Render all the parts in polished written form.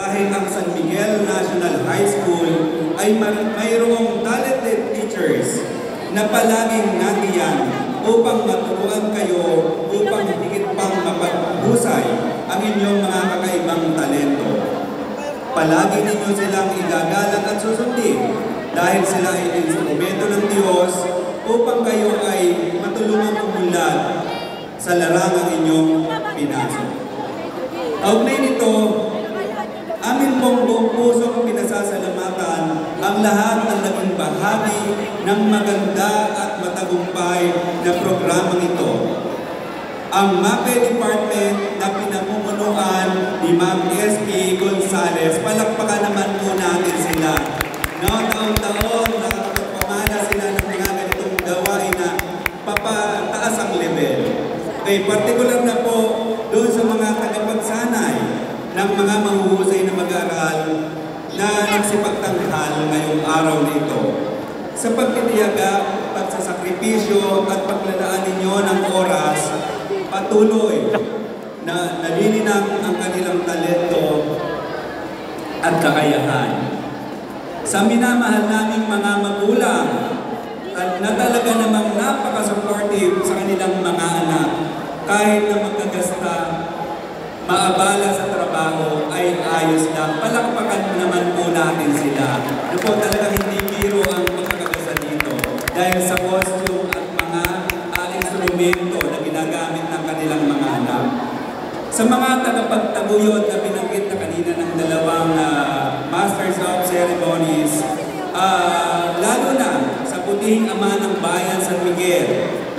dahil ang San Miguel National High School ay mayroong talented teachers na palaging nandiyan upang maturuan kayo upang higit pang mapaghusay ang inyong mga kakaibang talento. Palagi ninyo silang igagalang at susundin dahil sila ay instrumento ng Diyos upang kayo ay matulungang umunlad sa larangang inyong pinasok. Kaugnay nito, amin pong buong pusong pinasasalamatan ang lahat ng naging bahagi ng maganda at matagumpay na programang ito. Ang MAPE Department na pinamumunuan ni Ma'am S.P. Gonzales, palakpakan naman po natin sila. Taon-taon nakakapagpamana sila ng mga ganitong gawain na papataas ang level. Okay, partikular na po doon sa mga tagapagsanay ng mga mahuhusay na mag-aaral na nagsipagtanghal ngayong araw na ito. Sa pagtitiyaga, pagsasakripisyo at paglalaan ninyo ng oras, patuloy na nalilinang ang kanilang talento at kakayahan. Sa minamahal naming mga magulang na talaga namang napaka-supportive sa kanilang mga anak, kahit na magkagasta, maabala sa trabaho ay ayos lang. Palakpakan naman po natin sila. Po talagang hindi biro ang magkagasta dito dahil sa costume at mga instrumento na ginagamit ng kanilang mga anak. Sa mga tagapagtaguyod na binanggit na kanina ng dalawang Masters of Ceremonies, lalo na sa putihing ama ng bayan San Miguel,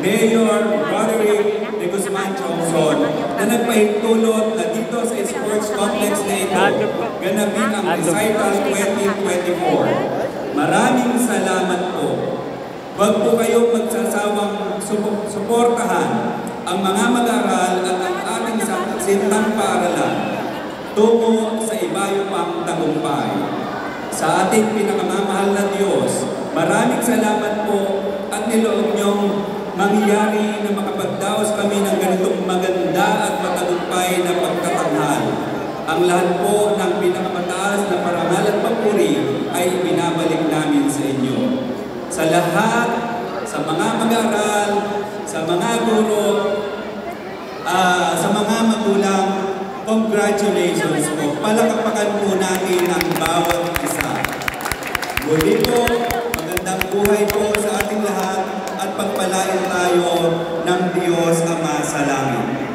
Mayor Roderick de Guzman Chongson, na nagpahintulot na dito sa sports complex na ito, ganapin ang Recital 2024. Maraming salamat po. Huwag po kayong magsasawang suportahan ang mga mag-aaral at ang ating sintang paaralan tungo sa ibayo pang tagumpay. Sa ating pinakamamahal na Diyos, maraming salamat po at niloob niyong mangyari na makapagdaos kami ng ganitong maganda at matagumpay na pagtatanghal. Ang lahat po ng pinakamataas na parangal at papuri ay binabalik namin sa inyo. Sa lahat, sa mga mag-aaral, sa mga guro, sa mga magulang, congratulations po. Palakpakan po natin ang bawat isa. Muli po, magandang buhay po sa ating lahat at pagpalain tayo ng Diyos Ama sa langit.